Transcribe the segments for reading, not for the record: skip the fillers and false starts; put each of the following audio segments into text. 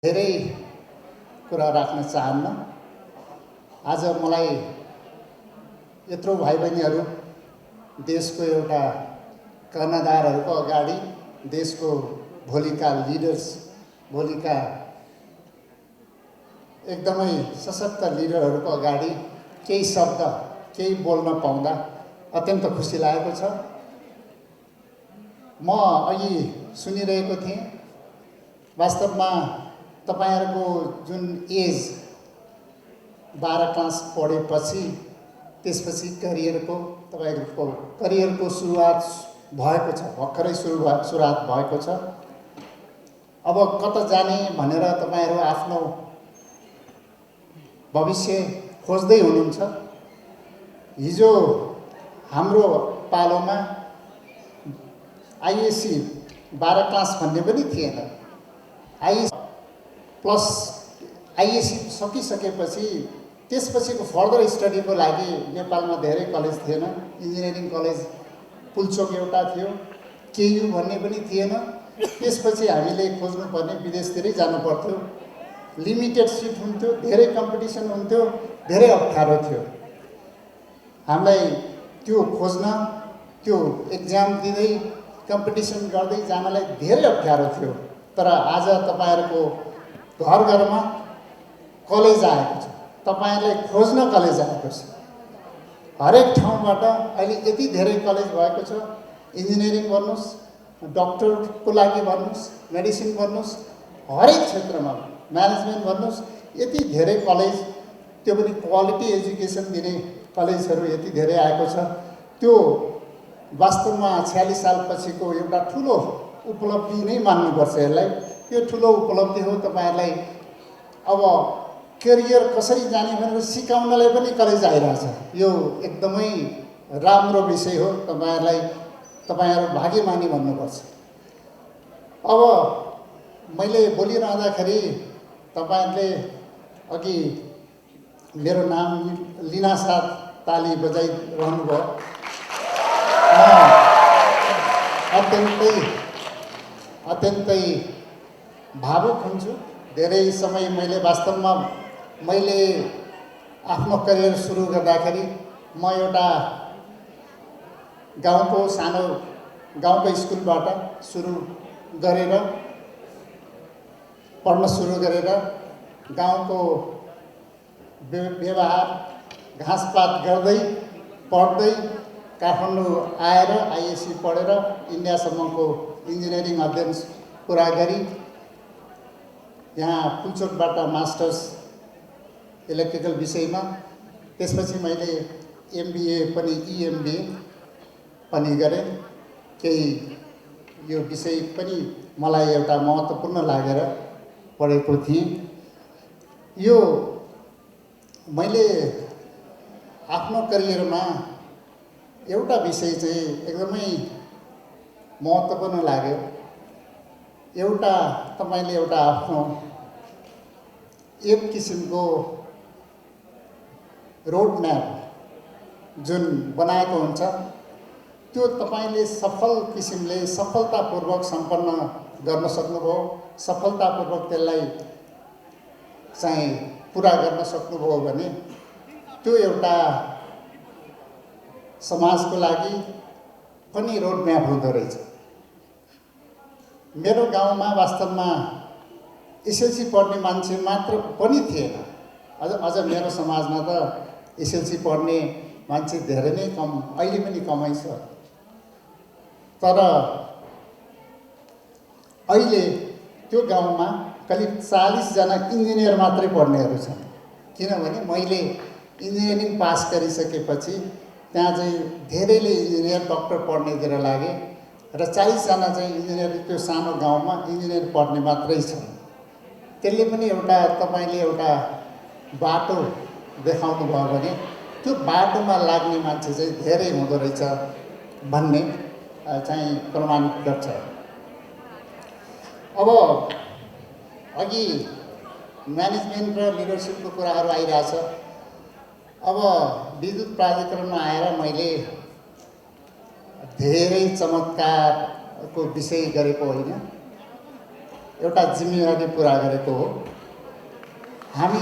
धेरै कुरा राख्न चाहन्न। आज मलाई यत्रो भाइ बहिनीहरू देशको एउटा कर्णधारहरूको अगाडि, देशको भोलिका लिडर्स, भोलिका एकदमै सशक्त लिडरहरूको अगाडि केही शब्द केही बोल्न पाउँदा अत्यन्त खुसी लागेको छ। म अघि सुनिरहेको थिएँ, वास्तवमा तपाईहरुको जुन एज 12 क्लास पढेपछि त्यसपछि तपाईहरुको करियरको सुरुवात भएको छ, भर्खरै सुरुवात भएको छ। अब कता जाने भनेर तपाईहरु आफ्नो भविष्य खोज्दै हुनुहुन्छ। हिजो हाम्रो पालोमा आईएससी 12 क्लास भन्ने पनि थिएन। प्लस आईएससी सकिसकेपछि त्यसपछिको फर्दर स्टडीको लागि नेपालमा धेरै कलेज थिएन। इन्जिनियरिङ कलेज पुल्चोक एउटा थियो, केयु भन्ने पनि थिएन। त्यसपछि हामीले खोज्नुपर्ने विदेशतिरै जानु पर्थ्यो। लिमिटेड सिट हुन्थ्यो, धेरै कम्पिटिसन हुन्थ्यो, धेरै अप्ठ्यारो थियो। हामीलाई त्यो खोज्न, त्यो एक्जाम दिँदै कम्पिटिसन गर्दै जानलाई धेरै अप्ठ्यारो थियो। तर आज तपाईहरुको घर घरमा कलेज आएको छ, तपाईहरुलाई खोज्न कलेज आएको छ। हरेक ठाउँबाट अहिले यति धेरै कलेज भएको छ। इन्जिनियरिङ गर्नुस्, डाक्टरको लागि भन्नुस्, मेडिसिन गर्नुस्, हरेक क्षेत्रमा म्यानेजमेन्ट गर्नुस्, यति धेरै कलेज, त्यो पनि क्वालिटी एजुकेसन दिने कलेजहरू यति धेरै आएको छ। त्यो वास्तवमा 46 सालपछिको एउटा ठुलो उपलब्धि नै मान्नुपर्छ यसलाई। यो ठुलो उपलब्धि हो। तपाईहरुलाई अब करियर कसरी जाने भनेर सिकाउनलाई पनि कलेज आइरहेछ। यो एकदमै राम्रो विषय हो। तपाईहरु भाग्यमानी भन्नुपर्छ। अब मैले बोलिरहँदाखेरि तपाईहरुले अघि मेरो नाम लिनासाथ ताली बजाइरहनु भयो। अत्यन्तै भावुक हुन्छु। धेरै समय मैले आफ्नो करियर सुरु गर्दाखेरि म एउटा सानो गाउँको स्कुलबाट पढ्न सुरु गरेर गाउँको व्यवहार घाँसपात गर्दै पढ्दै काठमाडौँ आएर आईएससी पढेर इन्डियासम्मको इन्जिनियरिङ अध्ययन पुरा गरी यहाँ पुल्चोकबाट मास्टर्स इलेक्ट्रिकल विषयमा, त्यसपछि मैले एमबीए पनि इएमबीए पनि गरेँ। केही यो विषय पनि मलाई एउटा महत्त्वपूर्ण लागेर पढेको थिएँ। यो मैले आफ्नो करियरमा एउटा विषय चाहिँ एकदमै महत्त्वपूर्ण लाग्यो। तपाईले एउटा आफ्नो एक किसिमको रोड म्याप जुन बनाएको हुन्छ, त्यो तपाईले सफलतापूर्वक सम्पन्न गर्न सक्नुभयो, सफलतापूर्वक त्यसलाई चाहिँ पुरा गर्न सक्नुभयो भने त्यो एउटा समाजको लागि पनि रोड म्याप हुँदो रहेछ। मेरो गाउँमा वास्तवमा एसएलसी पढ्ने मान्छे मात्र पनि थिएन। अझ मेरो समाजमा त एसएलसी पढ्ने मान्छे धेरै नै कम, अहिले पनि कमै छ। तर अहिले त्यो गाउँमा करिब 40 जना इन्जिनियर मात्रै पढ्नेहरू छन्। किनभने मैले इन्जिनियरिङ पास गरिसकेपछि त्यहाँ चाहिँ धेरैले इन्जिनियर डाक्टर पढ्नेतिर लागे र 40 जना चाहिँ इन्जिनियर त्यो सानो गाउँमा इन्जिनियर पढ्ने मात्रै छन्। त्यसले पनि तपाईले एउटा बाटो देखाउनु भयो भने त्यो बाटोमा लाग्ने मान्छे चाहिँ धेरै हुँदो रहेछ भन्ने चाहिँ प्रमाणित गर्छ। अब अघि म्यानेजमेन्ट र लिडरसिपको कुराहरू आइरहेछ। अब विद्युत प्राधिकरणमा आएर मैले धेरै चमत्कारको विषय गरेको होइन। एउटा जिम्मेवारी पुरा गरेको हो। हामी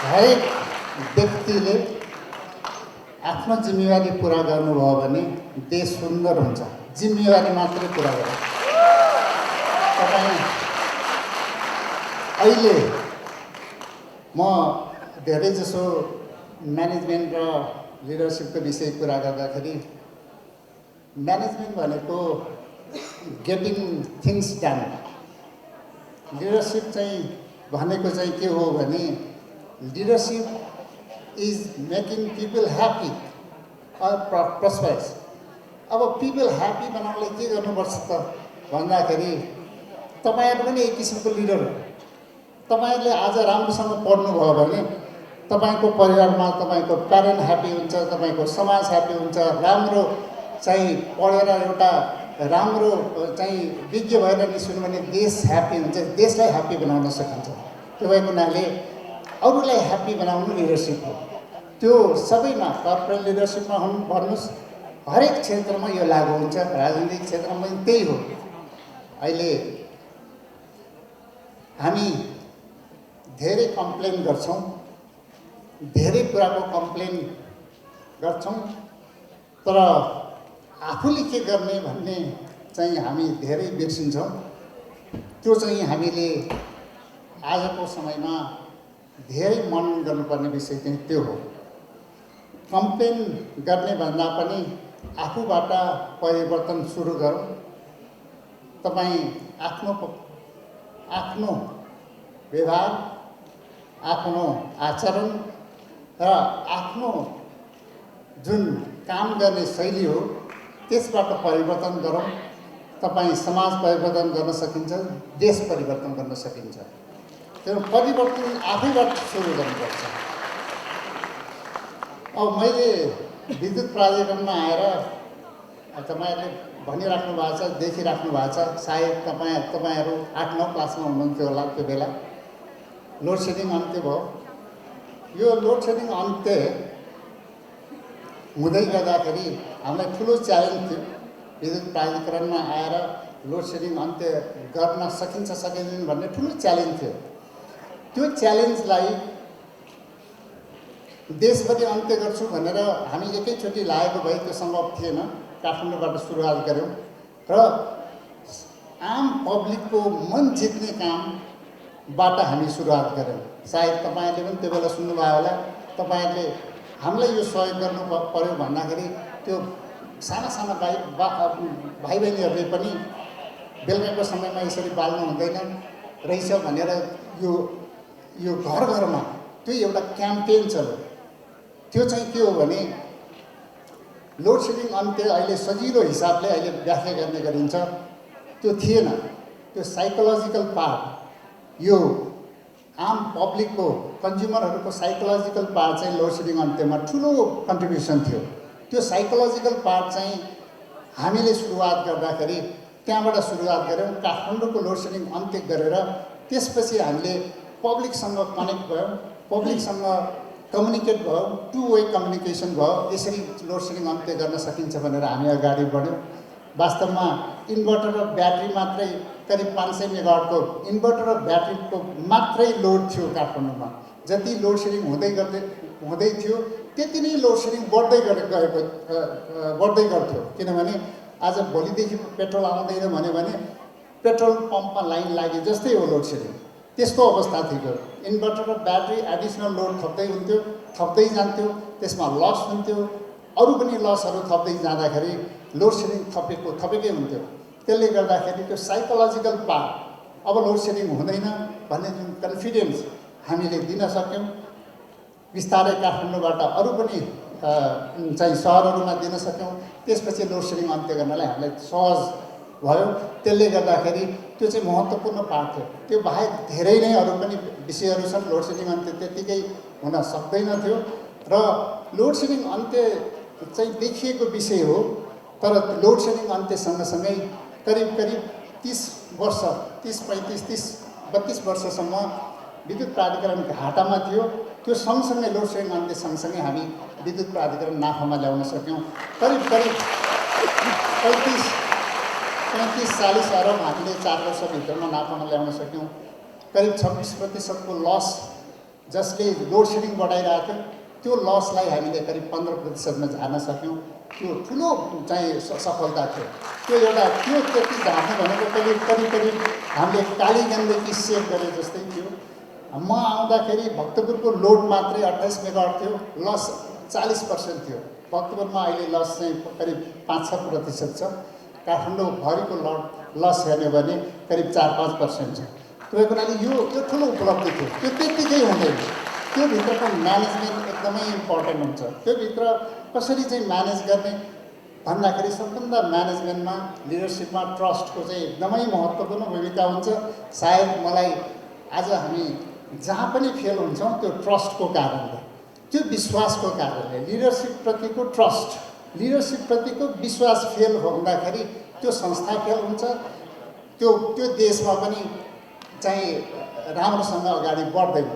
हरेक व्यक्तिले आफ्नो जिम्मेवारी पुरा गर्नुभयो भने देश सुन्दर हुन्छ। जिम्मेवारी मात्रै पुरा गर्नु। तपाईँ अहिले म धेरै जसो म्यानेजमेन्ट र लिडरसिपको विषय कुरा गर्दाखेरि म्यानेजमेन्ट भनेको गेटिङ थिङ्स डन। लिडरसिप चाहिँ भनेको चाहिँ के हो भने leadership is making people happy prospects. अब पिपल ह्याप्पी बनाउनलाई के गर्नुपर्छ त भन्दाखेरि तपाईँहरू पनि एक किसिमको लिडर हो। तपाईँहरूले आज राम्रोसँग पढ्नुभयो भने तपाईँको परिवारमा तपाईँको प्यारेन्ट ह्याप्पी हुन्छ, तपाईँको समाज ह्याप्पी हुन्छ। राम्रो चाहिँ पढेर एउटा राम्रो चाहिँ विज्ञ भएर निस्किनु भने देश ह्याप्पी हुन्छ, देशलाई ह्याप्पी बनाउन सकिन्छ। त्यो भएको हुनाले अरूलाई ह्याप्पी बनाउनु लिडरसिप हो। त्यो सबैमा कर्पोरेट लिडरसिपमा भन्नुहोस्, हरेक क्षेत्रमा यो लागु हुन्छ। राजनीतिक क्षेत्रमा पनि त्यही हो। अहिले हामी धेरै कम्प्लेन गर्छौँ, धेरै कुराको कम्प्लेन गर्छौँ, तर आफूले के गर्ने भन्ने चाहिँ हामी धेरै बिर्सिन्छौँ। त्यो चाहिँ हामीले आजको समयमा धेरै मनन गर्नुपर्ने विषय चाहिँ त्यो हो। कम्प्लेन गर्ने भन्दा पनि आफूबाट परिवर्तन सुरु गरौँ। तपाईँ आफ्नो व्यवहार, आफ्नो आचरण र आफ्नो जुन काम गर्ने शैली हो त्यसबाट परिवर्तन गरौँ। तपाईँ समाज परिवर्तन गर्न सकिन्छ, देश परिवर्तन गर्न सकिन्छ। त्यो परिवर्तन आफैबाट सुरु गर्नुपर्छ। अब मैले विद्युत प्राधिकरणमा आएर तपाईँहरूले भनिराख्नु भएको छ, देखिराख्नु भएको छ, सायद तपाईँहरू 8-9 क्लासमा हुनुहुन्थ्यो होला त्यो बेला। लोड सेडिङ अन्त्य भयो। यो लोड सेडिङ अन्त्य हुँदै गर्दाखेरि हामीलाई ठुलो च्यालेन्ज थियो। विद्युत प्राधिकरणमा आएर लोड सेडिङ अन्त्य गर्न सकिन्छ सकिँदैन भन्ने ठुलो च्यालेन्ज थियो। त्यो च्यालेन्जलाई देशभरि अन्त्य गर्छु भनेर हामी एकैचोटि लागेको भए त्यो सम्भव थिएन। काठमाडौँबाट सुरुवात गऱ्यौँ र आम पब्लिकको मन जित्ने कामबाट हामी सुरुवात गऱ्यौँ। सायद तपाईँहरूले पनि त्यो बेला सुन्नुभयो होला। तपाईँहरूले हामीलाई यो सहयोग गर्नु पर्यो भन्दाखेरि त्यो साना भाइ बहिनीहरूले पनि बेलुकाको समयमा यसरी बाल्नु हुँदैन रहेछ भनेर यो घर घरमा त्यो एउटा क्याम्पेन चल्यो। त्यो चाहिँ के हो भने लोड सेडिङ अन्त्य अहिले सजिलो हिसाबले अहिले व्याख्या गर्ने गरिन्छ, त्यो थिएन। त्यो साइकोलोजिकल पार्ट, यो आम पब्लिकको कन्ज्युमरहरूको साइकोलोजिकल पार्ट चाहिँ लोड सेडिङ अन्त्यमा ठुलो कन्ट्रिब्युसन थियो। त्यो साइकोलोजिकल पार्ट चाहिँ हामीले सुरुवात गर्दाखेरि त्यहाँबाट सुरुवात गऱ्यौँ। काठमाडौँको लोड सेडिङ अन्त्य गरेर त्यसपछि हामीले पब्लिकसँग कनेक्ट भयौँ, पब्लिकसँग कम्युनिकेट भयो, टु वे कम्युनिकेसन भयो। यसरी लोड सेडिङ अन्त्य गर्न सकिन्छ भनेर हामी अगाडि बढ्यौँ। वास्तवमा इन्भर्टर र ब्याट्री मात्रै करिब 500 मेगावाटको इन्भर्टर र ब्याट्रीको मात्रै लोड थियो काठमाडौँमा। जति लोड सेडिङ हुँदै थियो त्यति नै लोड सेडिङ बढ्दै गर्थ्यो। किनभने आज भोलिदेखि पेट्रोल आउँदैन भन्यो भने पेट्रोल पम्पमा लाइन लागे जस्तै हो लोड सेडिङ। त्यस्तो अवस्था थियो। इन्भर्टर र ब्याट्री एडिसनल लोड थप्दै जान्थ्यो, त्यसमा लस हुन्थ्यो, अरू पनि लसहरू थप्दै जाँदाखेरि लोड सेडिङ थपेकै हुन्थ्यो। त्यसले गर्दाखेरि त्यो साइकोलोजिकल पार्ट अब लोड सेडिङ हुँदैन भन्ने जुन कन्फिडेन्स हामीले दिन सक्यौँ। बिस्तारै काठमाडौँबाट अरू पनि चाहिँ सहरहरूमा दिन सक्यौँ। त्यसपछि लोड सेडिङ अन्त्य गर्नलाई हामीलाई सहज भयो। त्यसले गर्दाखेरि त्यो चाहिँ महत्त्वपूर्ण पार्ट थियो। त्यो बाहेक धेरै नै अरू पनि विषयहरू छन्। लोड सेडिङ अन्त्य त्यत्तिकै हुन सक्दैन थियो र लोड सेडिङ अन्त्य चाहिँ देखिएको विषय हो। तर लोड सेडिङ अन्त्य सँगसँगै करिब 30 वर्ष 32 वर्षसम्म विद्युत प्राधिकरण घाटामा थियो। त्यो सँगसँगै लोड सेडिङ अन्त्य सँगसँगै हामी विद्युत प्राधिकरण नाफामा ल्याउन सक्यौँ। करिब 35-40 अरब हामीले 4 वर्षभित्रमा नाफामा ल्याउन सक्यौँ। करिब 26% को लस जसले लोड सेडिङ बढाइरहेको थियो त्यो लसलाई हामीले करिब 15% मा झार्न सक्यौँ। त्यो ठुलो चाहिँ सफलता थियो। त्यो त्यति झार्नु भनेको करिब हामीले कालीगञ्जदेखि सेभ गरे जस्तै थियो। म आउँदाखेरि भक्तपुरको लोड मात्रै 28 मेगावाट थियो, लस 40% थियो। भक्तपुरमा अहिले लस चाहिँ करिब 5-6% छ। काठमाडौँभरिको लस हेर्ने भने करिब 4-5% छ। त्यो हुनाले यो ठुलो उपलब्धि थियो। त्यो त्यत्तिकै हुँदैन, त्यो भित्रको म्यानेजमेन्ट एकदमै इम्पोर्टेन्ट हुन्छ। त्यो भित्र कसरी चाहिँ म्यानेज गर्ने भन्दाखेरि सबभन्दा म्यानेजमेन्टमा लिडरसिपमा ट्रस्टको चाहिँ एकदमै महत्त्वपूर्ण भूमिका हुन्छ। सायद मलाई आज हामी जहाँ पनि फेल हुन्छौँ त्यो ट्रस्टको कारणले, त्यो विश्वासको कारणले, लिडरसिपप्रतिको ट्रस्ट, लिडरसिपप्रतिको विश्वास फेल हुँदाखेरि त्यो संस्था फेल हुन्छ, त्यो देशमा पनि चाहिँ राम्रोसँग अगाडि बढ्दैन।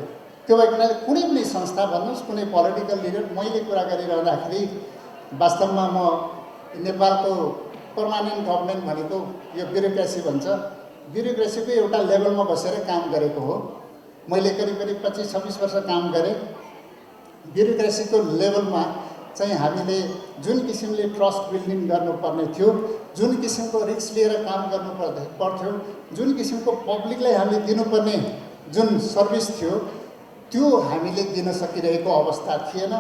त्यो भएको हुनाले कुनै पनि संस्था भन्नुहोस्, कुनै पोलिटिकल लिडर, मैले कुरा गरिरहँदाखेरि वास्तवमा म नेपालको पर्मानेन्ट गभर्मेन्ट भनेको यो ब्युरोक्रेसी भन्छ, ब्युरोक्रेसीको एउटा लेभलमा बसेर काम गरेको हो। मैले करिब 25-26 वर्ष काम गरेँ। ब्युरोक्रेसीको लेभलमा चाहिँ हामीले जुन किसिमले ट्रस्ट बिल्डिङ गर्नुपर्ने थियो, जुन किसिमको रिस्क लिएर काम गर्नु पर्थ्यो, जुन किसिमको पब्लिकलाई हामीले दिनुपर्ने जुन सर्भिस थियो त्यो हामीले दिन सकिरहेको अवस्था थिएन।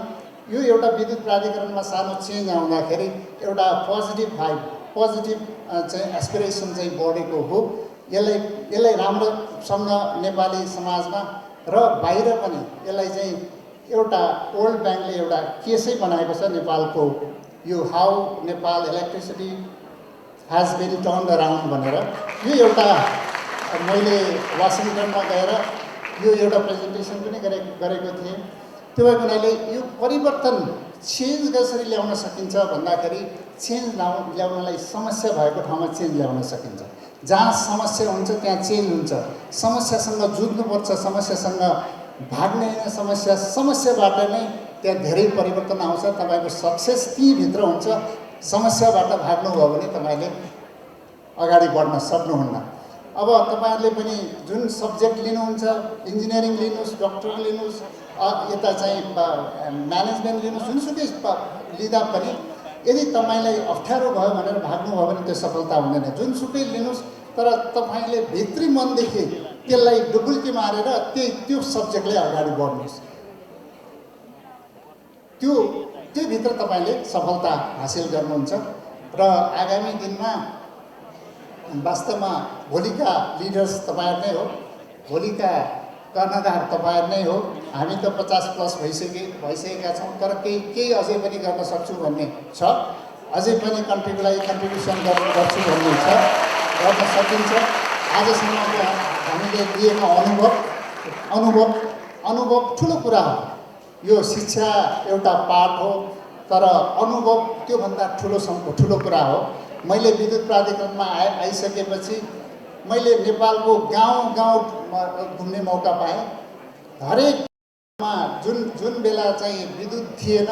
यो एउटा विद्युत प्राधिकरणमा सानो चेन्ज आउँदाखेरि एउटा पोजिटिभ भाइब, पोजिटिभ चाहिँ एस्पिरेसन चाहिँ बढेको हो। यसलाई राम्रोसँग नेपाली समाजमा र बाहिर पनि यसलाई चाहिँ एउटा वर्ल्ड ब्याङ्कले एउटा केसै बनाएको छ नेपालको, यो how Nepal electricity has been turned around भनेर। यो एउटा मैले वासिङटनमा गएर यो एउटा प्रेजेन्टेसन पनि गरेको थिएँ। त्यो भएको हुनाले यो परिवर्तन चेन्ज कसरी ल्याउन सकिन्छ भन्दाखेरि चेन्ज ल्याउनलाई समस्या भएको ठाउँमा चेन्ज ल्याउन सकिन्छ। जहाँ समस्या हुन्छ त्यहाँ चेन्ज हुन्छ। समस्यासँग जुझ्नुपर्छ, समस्यासँग भाग्ने होइन, समस्याबाट नै त्यहाँ धेरै परिवर्तन आउँछ। तपाईँको सक्सेस त्यहीँभित्र हुन्छ। समस्याबाट भाग्नुभयो भने तपाईँले अगाडि बढ्न सक्नुहुन्न। अब तपाईँहरूले पनि जुन सब्जेक्ट लिनुहुन्छ, इन्जिनियरिङ लिनुहोस्, डक्टर लिनुहोस्, यता चाहिँ म्यानेजमेन्ट लिनुहोस्, जुनसुकै लिँदा पनि यदि तपाईँलाई अप्ठ्यारो भयो भनेर भाग्नुभयो भने त्यो सफलता हुँदैन। जुनसुकै लिनुहोस्, तर तपाईँले भित्री मनदेखि त्यसलाई डुबुल्की मारेर त्यो सब्जेक्टले अगाडि बढ्नुहोस्। त्यो भित्र तपाईँले सफलता हासिल गर्नुहुन्छ। र आगामी दिनमा वास्तवमा भोलिका लिडर्स तपाईँहरू नै हो, भोलिका कर्णधार तपाईँहरू नै हो। हामी त 50+ भइसकेका छौँ, तर केही अझै पनि गर्न सक्छु भन्ने छ, अझै पनि कन्ट्रिब्युसन गर्छु भन्ने छ, गर्न सकिन्छ। आजसम्मको हामीले लिएको अनुभव ठुलो कुरा हो। यो शिक्षा एउटा पाठ हो, तर अनुभव त्योभन्दा ठुलो कुरा हो। मैले विद्युत प्राधिकरणमा आइसकेपछि मैले नेपालको गाउँ घुम्ने मौका पाएँ। हरेकमा जुन बेला चाहिँ विद्युत थिएन,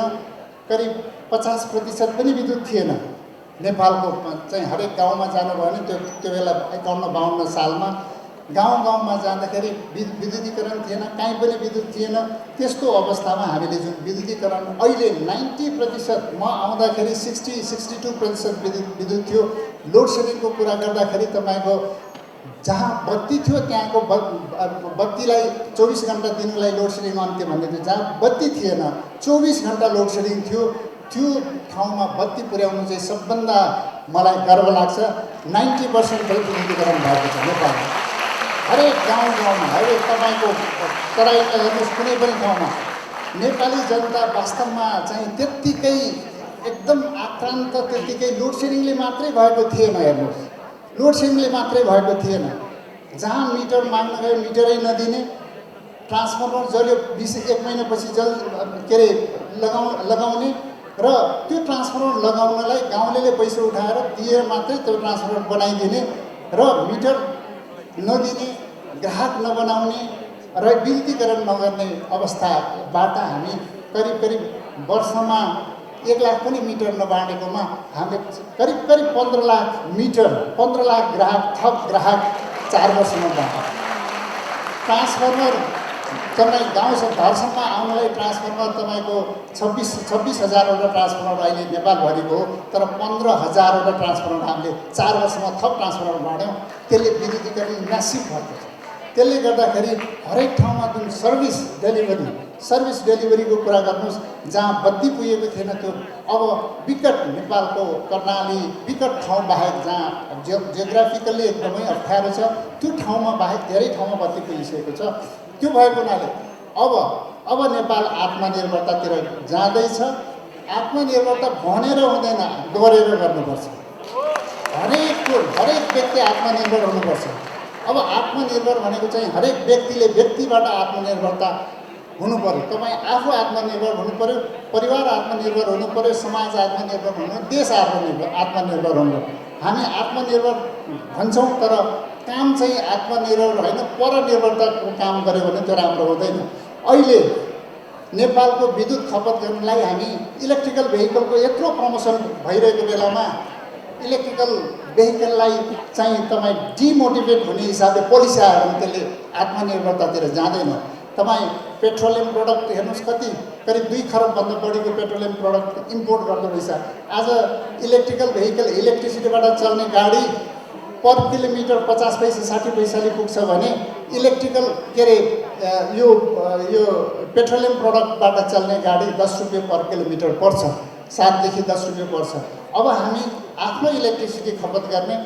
करिब 50% पनि विद्युत थिएन नेपालको चाहिँ हरेक गाउँमा जानुभयो भने त्यो बेला 51-52 सालमा गाउँमा जाँदाखेरि विद्युतीकरण थिएन, कहीँ पनि विद्युत थिएन। त्यस्तो अवस्थामा हामीले जुन विद्युतीकरण अहिले 90%, म आउँदाखेरि 60-62% विद्युत थियो। लोड सेडिङको कुरा गर्दाखेरि तपाईँको जहाँ बत्ती थियो त्यहाँको बत्तीलाई 24 घन्टा दिनुलाई लोड सेडिङ अन्त्य भन्दै थियो। जहाँ बत्ती थिएन 24 घन्टा लोड सेडिङ थियो, त्यो ठाउँमा बत्ती पुर्याउनु चाहिँ सबभन्दा मलाई गर्व लाग्छ। 90% विद्युतीकरण भएको छ नेपालमा। हरेक गाउँमा, हरेक तपाईँको तराईमा हेर्नुहोस्, कुनै पनि ठाउँमा नेपाली जनता वास्तवमा चाहिँ त्यत्तिकै एकदम आक्रान्त, त्यत्तिकै लोड सेडिङले मात्रै भएको थिएन। हेर्नुहोस्, लोड सेडिङले मात्रै भएको थिएन। जहाँ मिटर माग्न गयो मिटरै नदिने, ट्रान्सफर्मर जल्यो 1 महिनापछि लगाउने र त्यो ट्रान्सफर्मर लगाउनलाई गाउँलेले पैसा उठाएर दिएर मात्रै त्यो ट्रान्सफर्मर बनाइदिने र मिटर नदिने, ग्राहक नबनाउने र विद्युतीकरण नगर्ने अवस्थाबाट हामी करिब वर्षमा 1 लाख पनि मिटर नबाँडेकोमा हामीले करिब करिब 15 लाख मिटर 15 लाख ग्राहक थप ग्राहक 4 वर्षमा बाँड्यो। ट्रान्सफर्मर तपाईँ घरसम्म आउनलाई ट्रान्सफर्मर तपाईँको 26,000वटा ट्रान्सफर्मर अहिले नेपालभरिको हो, तर 15,000वटा ट्रान्सफर्मर हामीले 4 वर्षमा थप ट्रान्सफर्मर बाँड्यौँ। त्यसले विद्युतीकरण म्यासिभ भएको छ। त्यसले गर्दाखेरि हरेक ठाउँमा जुन सर्भिस डेलिभरीको कुरा गर्नुहोस्, जहाँ बत्ती पुगेको थिएन त्यो अब विकट नेपालको कर्णाली विकट ठाउँ बाहेक जहाँ जियोग्राफिकल्ली एकदमै अप्ठ्यारो छ त्यो ठाउँमा बाहेक धेरै ठाउँमा बत्ती पुगिसकेको छ। त्यो भएको हुनाले अब नेपाल आत्मनिर्भरतातिर जाँदैछ। आत्मनिर्भरता भनेर हुँदैन, गरेर गर्नुपर्छ। हरेक व्यक्ति आत्मनिर्भर हुनुपर्छ। अब आत्मनिर्भर भनेको चाहिँ हरेक व्यक्तिले व्यक्तिबाट आत्मनिर्भरता हुनु पर्यो। तपाईँ आफू आत्मनिर्भर हुनु पर्यो, परिवार आत्मनिर्भर हुनु पर्यो, समाज आत्मनिर्भर हुनु, देश आत्मनिर्भर हुनु। हामी आत्मनिर्भर भन्छौँ तर काम चाहिँ आत्मनिर्भर होइन परनिर्भरताको काम गऱ्यो भने त्यो राम्रो हुँदैन। अहिले नेपालको विद्युत खपत गर्नलाई हामी इलेक्ट्रिकल भेहिकलको यत्रो प्रमोसन भइरहेको बेलामा इलेक्ट्रिकल भेहिकललाई चाहिँ तपाईँ डिमोटिभेट हुने हिसाबले पोलिसी आयो भने त्यसले आत्मनिर्भरतातिर जाँदैन। तपाईँ पेट्रोलियम प्रोडक्ट हेर्नुहोस्, कति करिब 2 खरबभन्दा बढीको पेट्रोलियम प्रोडक्ट इम्पोर्ट गर्दो रहेछ। आज इलेक्ट्रिकल भेहिकल इलेक्ट्रिसिटीबाट चल्ने गाडी पर किलोमिटर 50 पैसा 60 पैसाले पुग्छ भने इलेक्ट्रिकल यो पेट्रोलियम प्रोडक्टबाट चल्ने गाडी 10 रुपियाँ पर किलोमिटर पर्छ, 7 देखि 10 रुपियाँ पर्छ। अब हामी आफ्नो इलेक्ट्रिसिटी खपत गर्ने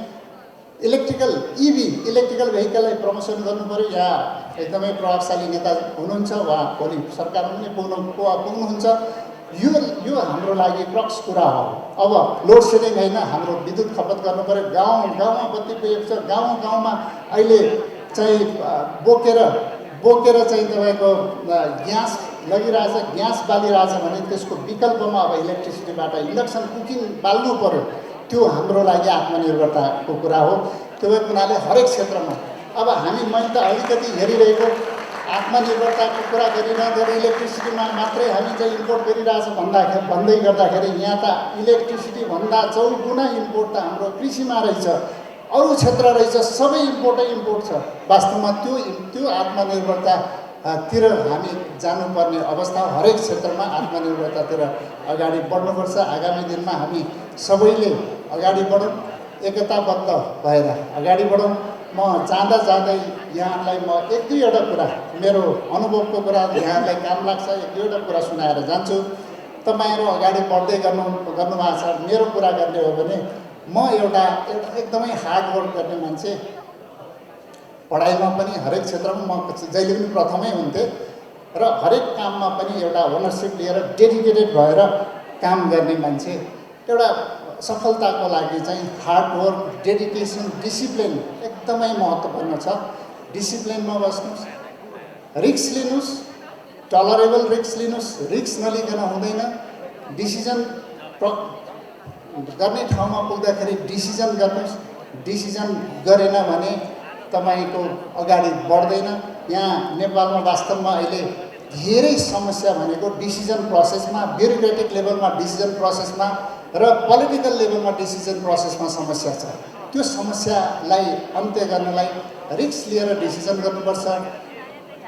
इलेक्ट्रिकल भेहिकललाई प्रमोसन गर्नु पर्यो। यहाँ एकदमै प्रभावशाली नेता हुनुहुन्छ, उहाँ भोलि सरकारमा पनि पुग्नुहुन्छ। यो हाम्रो लागि क्रक्स कुरा हो। अब लोड सेडिङ होइन, हाम्रो विद्युत खपत गर्नु पर्यो। गाउँमा बत्ती पुगेको छ, गाउँमा अहिले चाहिँ बोकेर चाहिँ तपाईँको ग्यास लगिरहेछ, ग्यास बालिरहेछ भने त्यसको विकल्पमा अब इलेक्ट्रिसिटीबाट इन्डक्सन कुकिङ बाल्नु पर्यो। त्यो हाम्रो लागि आत्मनिर्भरताको कुरा हो। त्यो भएको हुनाले हरेक क्षेत्रमा अब मैले त अलिकति हेरिरहेको आत्मनिर्भरताको कुरा गरिरहँदाखेरि इलेक्ट्रिसिटीमा मात्रै हामी चाहिँ इम्पोर्ट गरिरहेछ भन्दै गर्दाखेरि यहाँ त इलेक्ट्रिसिटी भन्दा 4 गुणा इम्पोर्ट त हाम्रो कृषिमा रहेछ, अरू क्षेत्र रहेछ, सबै इम्पोर्ट छ। वास्तवमा त्यो आत्मनिर्भरतातिर हामी जानुपर्ने अवस्था, हरेक क्षेत्रमा आत्मनिर्भरतातिर अगाडि बढ्नुपर्छ। आगामी दिनमा हामी सबैले अगाडि बढौँ, एकताबद्ध भएर अगाडि बढौँ। म जाँदै यहाँलाई म 1-2वटा कुरा, मेरो अनुभवको कुरा यहाँलाई काम लाग्छ, 1-2वटा कुरा सुनाएर जान्छु। तपाईँहरू अगाडि बढ्दै गर्नुभएको छ। मेरो कुरा गर्ने हो भने म एउटा एकदमै हार्ड वर्क गर्ने मान्छे, पढाइमा पनि हरेक क्षेत्रमा म जहिले पनि प्रथमै हुन्थेँ र हरेक काममा पनि एउटा ओनरसिप लिएर डेडिकेटेड भएर काम गर्ने मान्छे। एउटा सफलताको लागि चाहिँ हार्ड वर्क, डेडिकेसन, डिसिप्लिन एकदमै महत्त्वपूर्ण छ। डिसिप्लिनमा बस्नुहोस्, रिस्क लिनुहोस्, टलरेबल रिस्क लिनुहोस्, रिस्क नलिकन हुँदैन। डिसिजन गर्ने ठाउँमा पुग्दाखेरि डिसिजन गर्नुहोस्, डिसिजन गरेन भने तपाईँको अगाडि बढ्दैन। यहाँ नेपालमा वास्तवमा अहिले धेरै समस्या भनेको डिसिजन प्रोसेसमा, ब्युरोक्रेटिक लेभलमा डिसिजन प्रोसेसमा र पोलिटिकल लेभलमा डिसिजन प्रोसेसमा समस्या छ। त्यो समस्यालाई अन्त्य गर्नलाई रिस्क लिएर डिसिजन गर्नुपर्छ।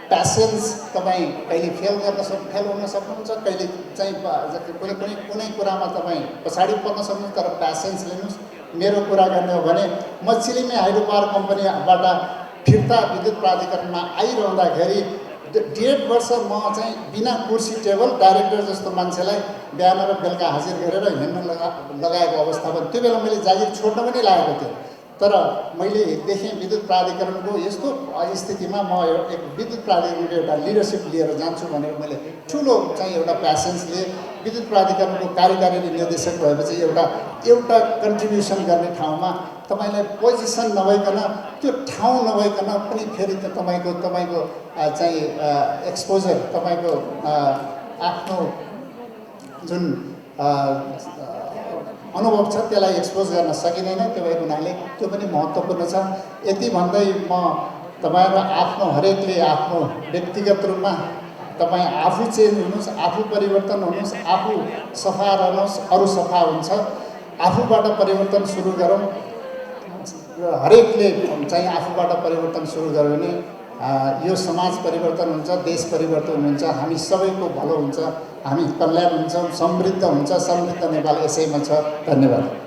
प्यासेन्स, तपाईँ कहिले फेल हुन सक्नुहुन्छ, कहिले चाहिँ कुनै कुरामा तपाईँ पछाडि पर्न सक्नुहुन्छ, तर प्यासेन्स लिनुहोस्। मेरो कुरा गर्ने हो भने म चिलिमे हाइड्रो पावर कम्पनीबाट फिर्ता विद्युत प्राधिकरणमा आइरहँदाखेरि 1.5 वर्ष म चाहिँ बिना कुर्सी टेबल डाइरेक्टर जस्तो मान्छेलाई बिहान र बेलुका हाजिर गरेर हिँड्न लगाएको अवस्था पनि, त्यो बेला मैले जागिर छोड्न पनि लागेको थिएँ। तर मैले देखेँ विद्युत प्राधिकरणको यस्तो स्थितिमा म एक विद्युत प्राधिकरणको एउटा लिडरसिप लिएर जान्छु भनेर मैले ठुलो चाहिँ एउटा प्यासेन्स लिएँ। विद्युत प्राधिकरणको कार्यकारी निर्देशक भएपछि एउटा कन्ट्रिब्युसन गर्ने ठाउँमा तपाईँलाई पोजिसन नभइकन, त्यो ठाउँ नभइकन पनि फेरि त तपाईँको चाहिँ एक्सपोजर, तपाईँको आफ्नो जुन अनुभव छ त्यसलाई एक्सपोज गर्न सकिँदैन। त्यो भएको हुनाले त्यो पनि महत्त्वपूर्ण छ। यति भन्दै म तपाईँहरू आफ्नो हरेकले आफ्नो व्यक्तिगत रूपमा तपाईँ आफू चेन्ज हुनुहोस्, आफू परिवर्तन हुनुहोस्, आफू सफा रहनुहोस्, अरू सफा हुन्छ। आफूबाट परिवर्तन सुरु गरौँ र हरेकले चाहिँ आफूबाट परिवर्तन सुरु गर्यो भने यो समाज परिवर्तन हुन्छ, देश परिवर्तन हुन्छ, हामी सबैको भलो हुन्छ, हामी कल्याण हुन्छौँ, समृद्ध हुन्छ। समृद्ध नेपाल यसैमा छ। धन्यवाद।